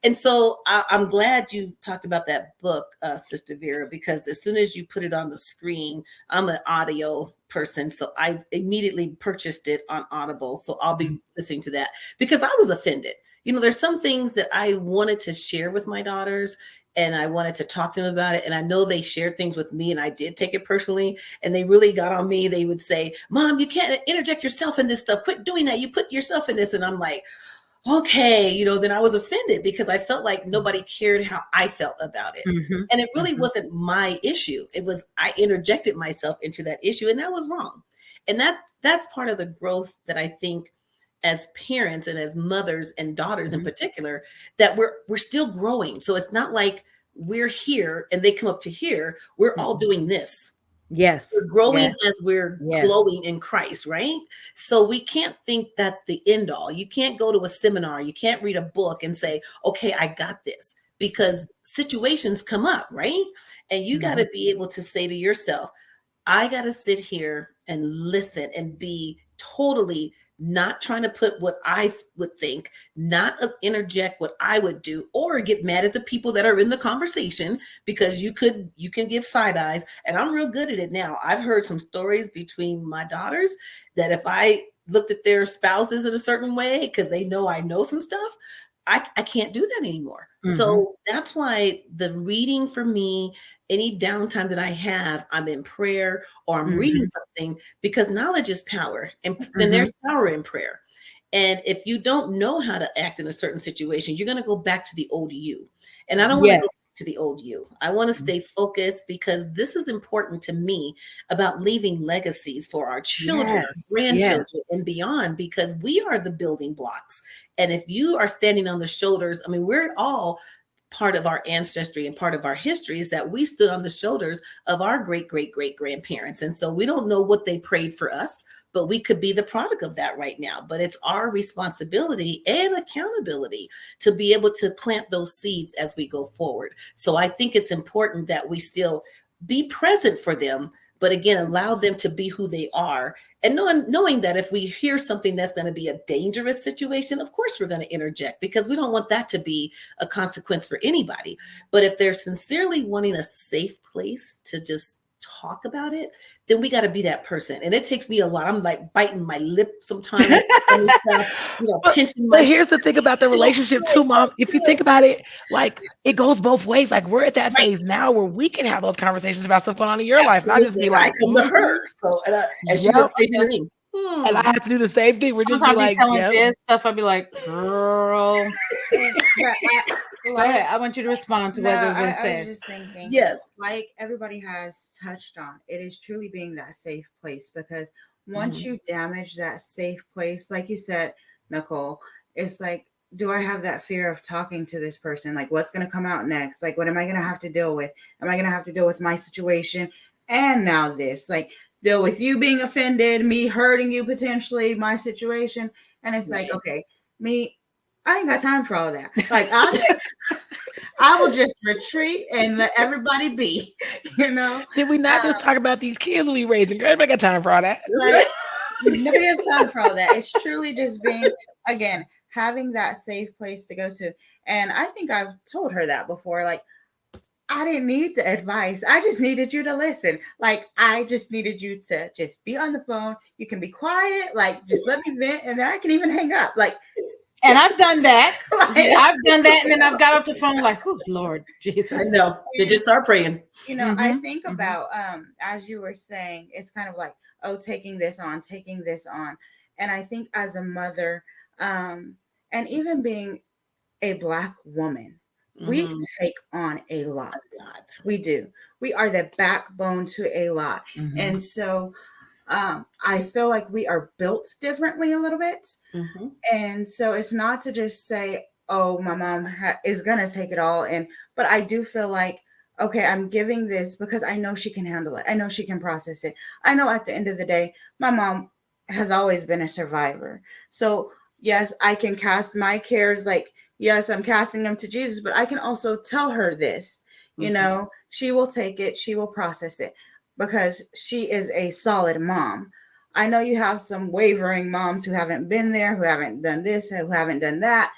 And so I'm glad you talked about that book, Sister Vera, because as soon as you put it on the screen, I'm an audio person. So I immediately purchased it on Audible. So I'll be listening to that because I was offended. There's some things that I wanted to share with my daughters, and I wanted to talk to them about it. And I know they shared things with me, and I did take it personally. And they really got on me. They would say, Mom, you can't interject yourself in this stuff. Quit doing that. You put yourself in this. And I'm like, okay, then I was offended because I felt like nobody cared how I felt about it. And it really wasn't my issue. It was, I interjected myself into that issue, and that was wrong. And that's part of the growth that I think as parents and as mothers and daughters in particular, that we're still growing. So it's not like we're here and they come up to here. We're all doing this. Yes. We're growing as we're glowing in Christ, right? So we can't think that's the end all. You can't go to a seminar. You can't read a book and say, okay, I got this, because situations come up, right? And you got to be able to say to yourself, I got to sit here and listen and be totally not trying to put what I would think, not interject what I would do, or get mad at the people that are in the conversation, because you can give side eyes. And I'm real good at it now. I've heard some stories between my daughters that if I looked at their spouses in a certain way, because they know I know some stuff, I can't do that anymore. So that's why the reading for me, any downtime that I have, I'm in prayer or I'm reading something, because knowledge is power, and then there's power in prayer. And if you don't know how to act in a certain situation, you're going to go back to the old you. And I don't want to go to the old you. I want to stay focused, because this is important to me about leaving legacies for our children, grandchildren, and beyond, because we are the building blocks. And if you are standing on the shoulders, I mean, we're all part of our ancestry, and part of our history is that we stood on the shoulders of our great, great, great grandparents. And so we don't know what they prayed for us, but we could be the product of that right now. But it's our responsibility and accountability to be able to plant those seeds as we go forward. So I think it's important that we still be present for them, but again, allow them to be who they are. And knowing that if we hear something that's going to be a dangerous situation, of course we're going to interject, because we don't want that to be a consequence for anybody. But if they're sincerely wanting a safe place to just talk about it, then we got to be that person. And it takes me a lot. I'm like biting my lip sometimes, pinching my. But here's the thing about the relationship too, Mom. If you think about it, like it goes both ways. Like we're at that phase now where we can have those conversations about stuff going on in your life. Not just be like, I come to her. So and she would say to me, and I have to do the same thing. We're just be like, telling this stuff. I'd be like, girl. Go ahead. I want you to respond to what they've been said. I was just thinking, yes, like everybody has touched on, it is truly being that safe place, because once you damage that safe place, like you said, Nicole, it's like, do I have that fear of talking to this person? Like, what's going to come out next? Like, what am I going to have to deal with? Am I going to have to deal with my situation? And now this, like, deal with you being offended, me hurting you potentially, my situation. And it's like, okay, I ain't got time for all that. Like, I will just retreat and let everybody be, you know? Did we not just talk about these kids we raising? Girl, I got time for all that. Like, nobody has time for all that. It's truly just being, again, having that safe place to go to. And I think I've told her that before. Like, I didn't need the advice. I just needed you to listen. Like, I just needed you to just be on the phone. You can be quiet. Like, just let me vent, and then I can even hang up. Like, and I've done that. I've done that, and then I've got off the phone like, oh, Lord Jesus. I know. They just start praying. You know, I think about, as you were saying, it's kind of like, oh, taking this on. And I think as a mother, and even being a Black woman, we take on a lot. We do. We are the backbone to a lot. And so I feel like we are built differently a little bit. And so it's not to just say, oh, my mom is going to take it all in. But I do feel like, okay, I'm giving this because I know she can handle it. I know she can process it. I know at the end of the day, my mom has always been a survivor. So yes, I can cast my cares, like, yes, I'm casting them to Jesus, but I can also tell her this, you know, she will take it. She will process it because she is a solid mom. I know you have some wavering moms who haven't been there, who haven't done this, who haven't done that.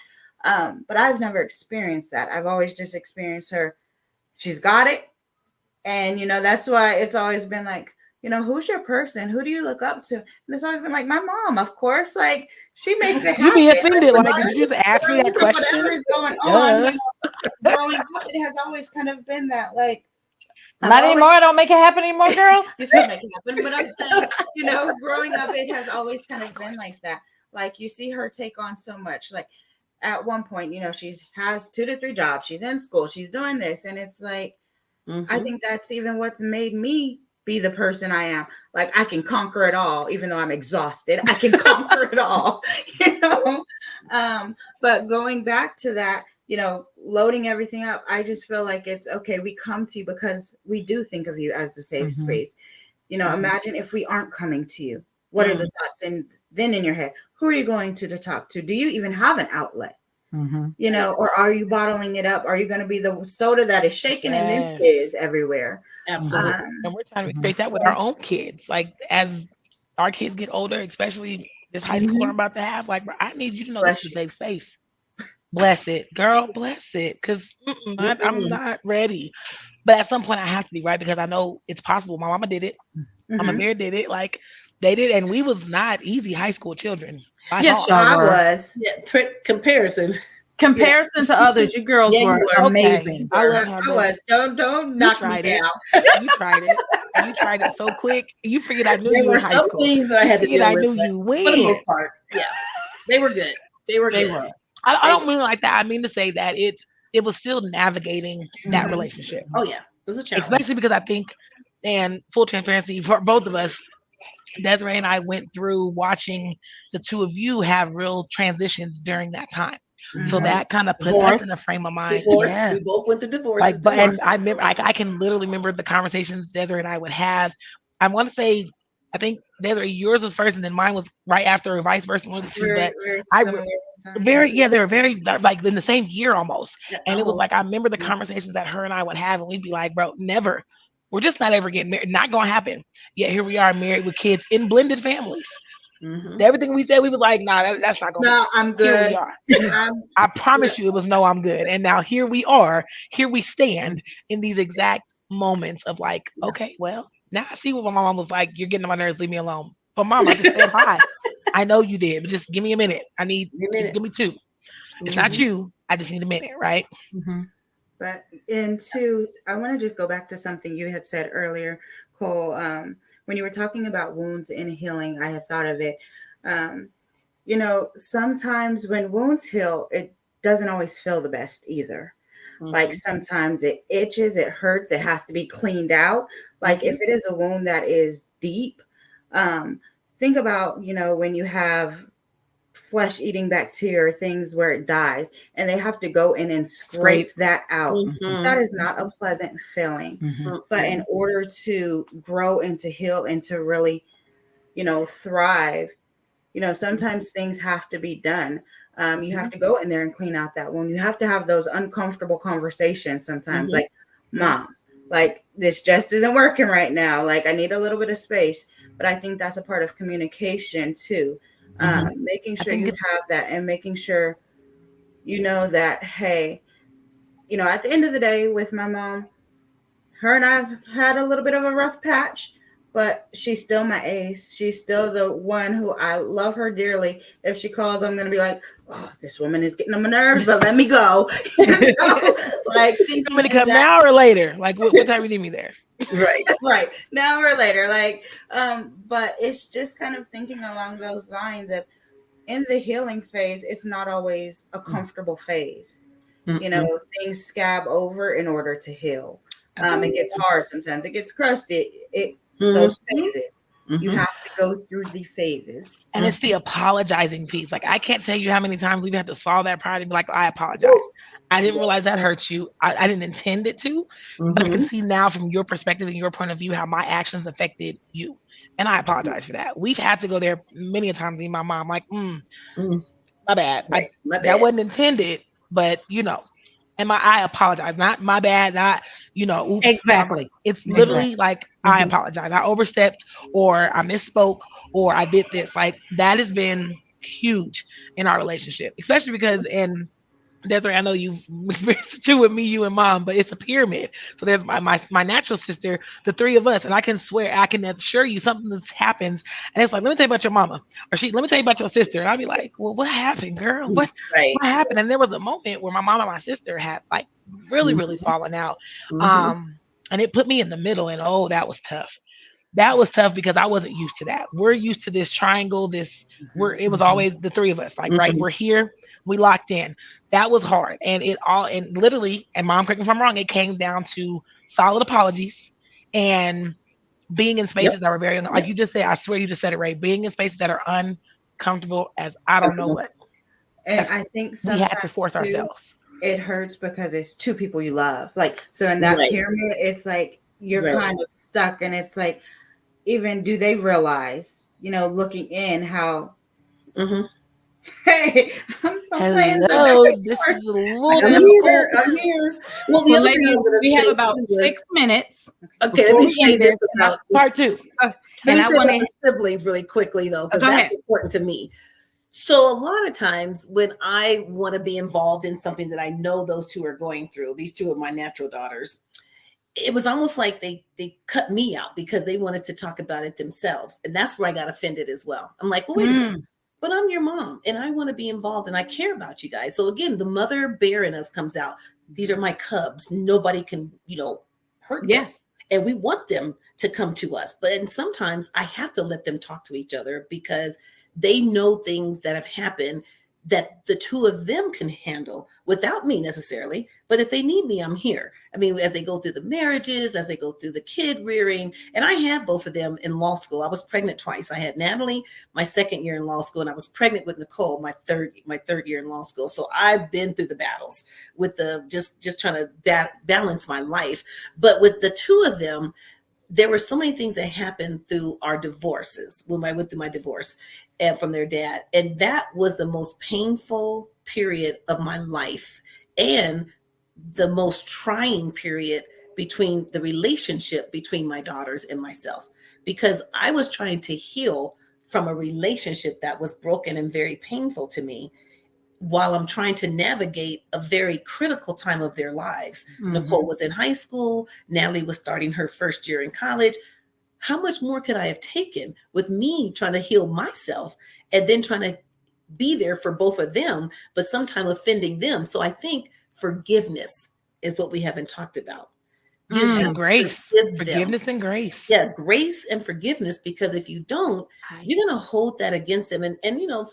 But I've never experienced that. I've always just experienced her. She's got it. And, you know, that's why it's always been like, you know, who's your person? Who do you look up to? And it's always been like, my mom, of course. Like, she makes it happen. You be offended. Like, did you just ask me that question? Whatever is going on, you know, growing up, it has always kind of been that, like, not anymore. I don't make it happen anymore, girl. You still make it happen. But I'm saying, you know, growing up, it has always kind of been like that. Like, you see her take on so much. Like, at one point, you know, has 2 to 3 jobs. She's in school. She's doing this. And it's like, I think that's even what's made me be the person I am. Like, I can conquer it all, even though I'm exhausted. I can conquer it all, you know? But going back to that, you know, loading everything up, I just feel like it's okay. We come to you because we do think of you as the safe space. You know, imagine if we aren't coming to you. What are the thoughts then in your head? Who are you going to talk to? Do you even have an outlet? You know, or are you bottling it up? Are you going to be the soda that is shaken and then fizz everywhere? Absolutely. And we're trying to recreate that with our own kids. Like, as our kids get older, especially this high school I'm about to have, like, I need you to know this is a safe space. Bless it, girl, bless it. Because I'm not ready. But at some point I have to be, right? Because I know it's possible. My mama did it. Mama Bear did it. Like, they did. And we was not easy high school children. Yes, I was. Comparison to others, you girls were amazing. I love how I was. Don't knock me down. You tried it. You tried it so quick. You figured I knew there you were in high some school. things that I had to deal I with. knew you For the win. most part, yeah, they were good. They were good. I don't mean like that. I mean to say that it was still navigating that relationship. Oh yeah, it was a challenge. Especially because I think, and full transparency for both of us, Desiree and I went through watching the two of you have real transitions during that time. So that kind of put us in a frame of mind. Divorce. Yeah. We both went through divorce. Like, but and I remember, I can literally remember the conversations Desiree and I would have. I want to say, I think Desiree, yours was first, and then mine was right after, or vice versa. One of the two, but they were very like in the same year almost. And it was like, I remember the conversations that her and I would have, and we'd be like, bro, never We're just not ever getting married. Not gonna happen. Yet here we are married with kids in blended families. Mhm. Everything we said, we was like, nah, that's not gonna No, I'm work. Here we good. are. I'm I promise you it was no, I'm good. And now here we are. Here we stand in these exact moments of like, okay, well, now I see what my mom was like. You're getting on my nerves, leave me alone. But mom, I just said hi. I know you did, but just give me a minute. Give me 2. It's not Mhm. you. I just need a minute, right? But and two, I want to just go back to something you had said earlier, Cole. When you were talking about wounds and healing, I had thought of it. Um, sometimes when wounds heal, it doesn't always feel the best either. Like Mhm. sometimes it itches, it hurts, it has to be cleaned out. Like if it is a wound that is deep, think about, when you have flesh eating bacteria or things where it dies and they have to go in and scrape that out. Mhm. That is not a pleasant feeling. But in order to grow and to heal and to really, thrive, sometimes things have to be done. You have to go in there and clean out that wound. You have to have those uncomfortable conversations sometimes, like, Mom, like this just isn't working right now. Like I need a little bit of space. But I think that's a part of communication too. Making sure you have that and making sure you know that, hey, at the end of the day with my mom, her and I've had a little bit of a rough patch, but she's still my ace. She's still the one who I love her dearly. If she calls, I'm going to be like, oh, this woman is getting on my nerves, but let me go. Like I'm going to come now or later. Like what time you need me there? Right. Now or later. Like, but it's just kind of thinking along those lines of in the healing phase, it's not always a comfortable phase. Things scab over in order to heal. It gets hard sometimes. It gets crusty. Those phases. You have to go through the phases. And it's the apologizing piece. Like I can't tell you how many times we've had to swallow that pride and be like, I apologize. I didn't realize that hurt you. I didn't intend it to, but I can see now from your perspective and your point of view how my actions affected you. And I apologize for that. We've had to go there many a times. My mom, like, my bad. Right. My bad. That wasn't intended, but and I apologize. Not my bad. Not oops. Exactly. It's literally like I apologize. I overstepped, or I misspoke, or I did this. Like that has been huge in our relationship, especially because Desiree, I know you've experienced it too with me, you and mom, but it's a pyramid. So there's my natural sister, the 3 of us, and I can assure you something that happens, and it's like, let me tell you about your mama, or let me tell you about your sister, and I'll be like, well, what happened, girl? What happened? And there was a moment where my mom and my sister had like really fallen out, and it put me in the middle, and that was tough. That was tough because I wasn't used to that. We're used to this triangle, it was always the 3 of us, like, right, we're here, we locked in. That was hard. And literally, and mom, correct me if I'm wrong, it came down to solid apologies and being in spaces that were very, like you just said, I swear you just said it right, being in spaces that are uncomfortable as I don't know what. And I think we had to force ourselves. It hurts because it's 2 people you love. Like, so in that pyramid, it's like, you're kind of stuck, and it's like, even do they realize, looking in how, hey, I'm hello, this is a little difficult. I'm here. Well, the other thing is we have about 6 minutes. Okay, let me say this about part 2. Let me say about the siblings really quickly, though, because that's important to me. So a lot of times when I want to be involved in something that I know those 2 are going through, these 2 are my natural daughters, it was almost like they cut me out because they wanted to talk about it themselves. And that's where I got offended as well. I'm like, well, wait a minute, but I'm your mom and I want to be involved and I care about you guys. So again, the mother bear in us comes out. These are my cubs. Nobody can, hurt them. And we want them to come to us. And sometimes I have to let them talk to each other because they know things that have happened that the 2 of them can handle without me necessarily. But if they need me, I'm here. I mean, as they go through the marriages, as they go through the kid rearing, and I had both of them in law school. I was pregnant twice. I had Natalie my 2nd year in law school, and I was pregnant with Nicole my third year in law school. So I've been through the battles with the just trying to balance my life. But with the 2 of them, there were so many things that happened through our divorces when I went through my divorce and from their dad. And that was the most painful period of my life and the most trying period between the relationship between my daughters and myself, because I was trying to heal from a relationship that was broken and very painful to me, while I'm trying to navigate a very critical time of their lives. Nicole was in high school, Natalie was starting her first year in college. How much more could I have taken with me trying to heal myself and then trying to be there for both of them, but sometimes offending them? So I think forgiveness is what we haven't talked about. You have to Grace, forgive them. forgiveness and grace. Yeah, grace and forgiveness, because if you don't, you're going to hold that against them. And,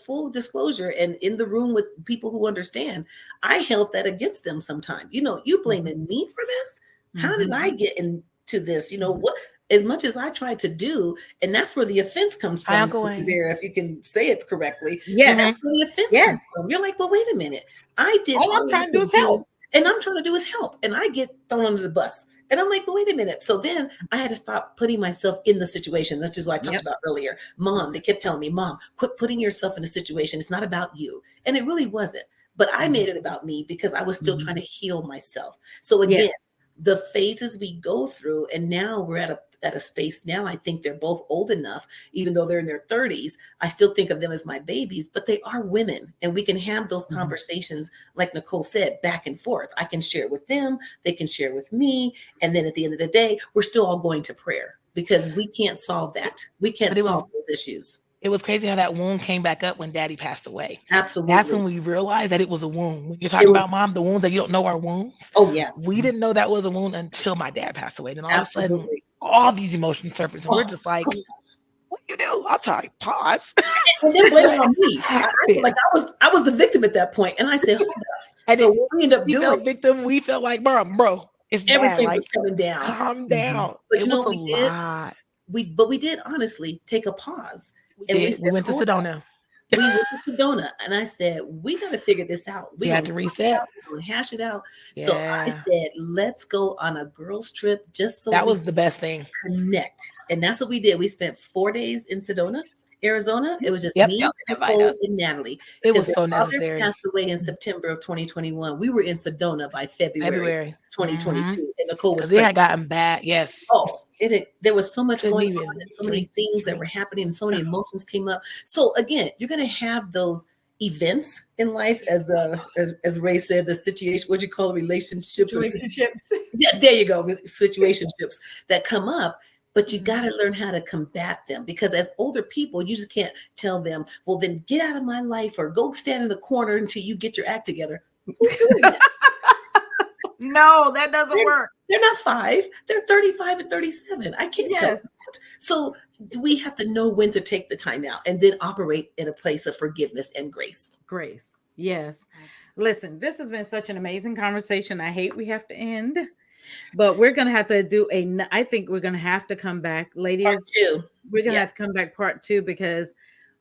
full disclosure, and in the room with people who understand, I held that against them sometimes. You blaming me for this? How did I get into this? What? As much as I tried to do, and that's where the offense comes from, Sister Vera, if you can say it correctly. Yes. That's where the offense comes from. You're like, well, wait a minute. I did all I'm trying to do is help. And I'm trying to do is help. And I get thrown under the bus. And I'm like, but wait a minute. So then I had to stop putting myself in the situation. That's just what I talked about earlier. Mom, they kept telling me, Mom, quit putting yourself in a situation. It's not about you. And it really wasn't. But I made it about me because I was still trying to heal myself. So again, the phases we go through, and now we're at a space now, I think they're both old enough, even though they're in their 30s, I still think of them as my babies, but they are women, and we can have those conversations, like Nicole said, back and forth. I can share with them, they can share with me, and then at the end of the day, we're still all going to prayer, because we can't solve that. We can't solve those issues. It was crazy how that wound came back up when Daddy passed away. Absolutely. That's when we realized that it was a wound. When you're talking about, Mom, the wounds that you don't know are wounds. Oh, yes. We didn't know that was a wound until my dad passed away. Then all of a sudden, all these emotions surface, and we're just like, what do you do? I'll tell you, pause. And then blame it on me. I feel like I was the victim at that point. And I said, hold up. And so what we ended up doing, felt victim, we felt like, bro, it's everything bad. was coming down. Calm down. But it you know was what we did? We did honestly take a pause. We went to Sedona. We went to Sedona, and I said, we got to figure this out. We had to reset. We're going to hash it out. Yeah. So I said, let's go on a girls' trip, just so that was the best thing. Connect. And that's what we did. We spent 4 days in Sedona, Arizona. It was just me, Nicole, and Natalie. It was so necessary. Passed away in September of 2021. We were in Sedona by February 2022. And Nicole was they had gotten back. Yes. Oh, there was so much going on, and so many things that were happening, and so many emotions came up. So again, you're going to have those events in life, as Ray said, the situation. What do you call it? Relationships? Yeah, there you go. Situationships that come up. But you got to learn how to combat them, because as older people, you just can't tell them, well, then get out of my life, or go stand in the corner until you get your act together. Who's doing that? No, that doesn't work. They're not 5. They're 35 and 37. I can't tell them that. So we have to know when to take the time out and then operate in a place of forgiveness and grace. Grace. Yes. Listen, this has been such an amazing conversation. I hate we have to end, but we're going to have to I think we're going to have to come back. Ladies, part 2. We're going to have to come back part 2, because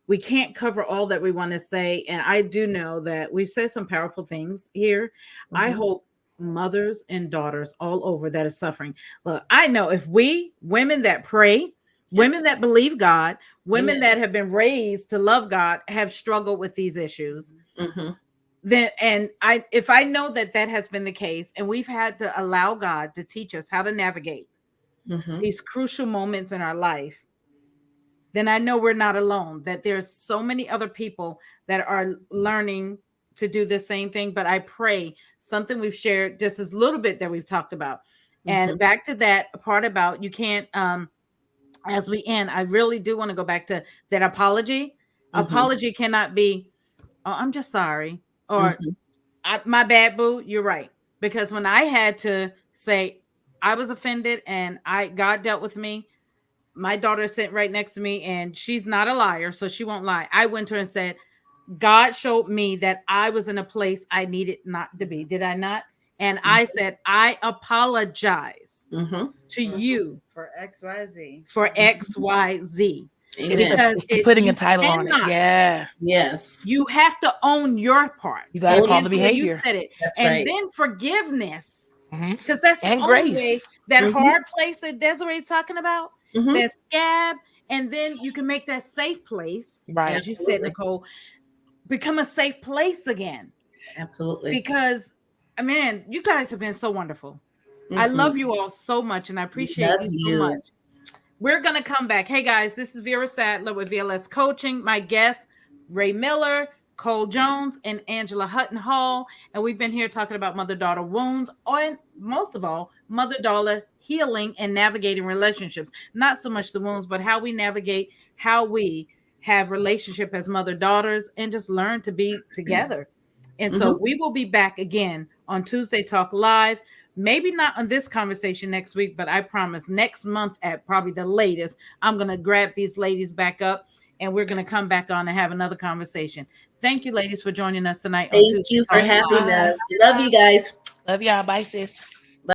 we can't cover all that we want to say. And I do know that we've said some powerful things here. I hope mothers and daughters all over that are suffering. Look, I know if we women that pray, women that believe God, women that have been raised to love God, have struggled with these issues, then, and if I know that has been the case, and we've had to allow God to teach us how to navigate these crucial moments in our life, then I know we're not alone, that there's so many other people that are learning to do the same thing. But I pray something we've shared, just this little bit that we've talked about, and back to that part about you can't, as we end, I really do want to go back to that apology. Apology cannot be, oh, I'm just sorry, or my bad, boo, you're right. Because when I had to say I was offended and God dealt with me, my daughter sitting right next to me, and she's not a liar, so she won't lie. I went to her and said, God showed me that I was in a place I needed not to be. Did I not? And I said, I apologize to you for XYZ. For XYZ. Because putting a title on it. Yeah. Yes. You have to own your part. You got to call the behavior. You said it. That's and right. then forgiveness. Because that's the only way, that hard place that Desiree's talking about, that scab, and then you can make that safe place, right? As you said, Nicole, become a safe place again. Absolutely. Because, man, you guys have been so wonderful. I love you all so much, and I appreciate Love you so you. much. We're going to come back. Hey, guys, this is Vera Sadler with VLS Coaching. My guests, Ray Miller, Cole Jones, and Angela Hutton Hall. And we've been here talking about mother-daughter wounds, and most of all, mother-daughter healing and navigating relationships. Not so much the wounds, but how we navigate, how we have relationship as mother-daughters, and just learn to be together. And so we will be back again on Tuesday Talk Live. Maybe not on this conversation next week, but I promise next month at probably the latest, I'm going to grab these ladies back up and we're going to come back on and have another conversation. Thank you, ladies, for joining us tonight. Thank you for having us. Love you guys. Love y'all. Bye, sis.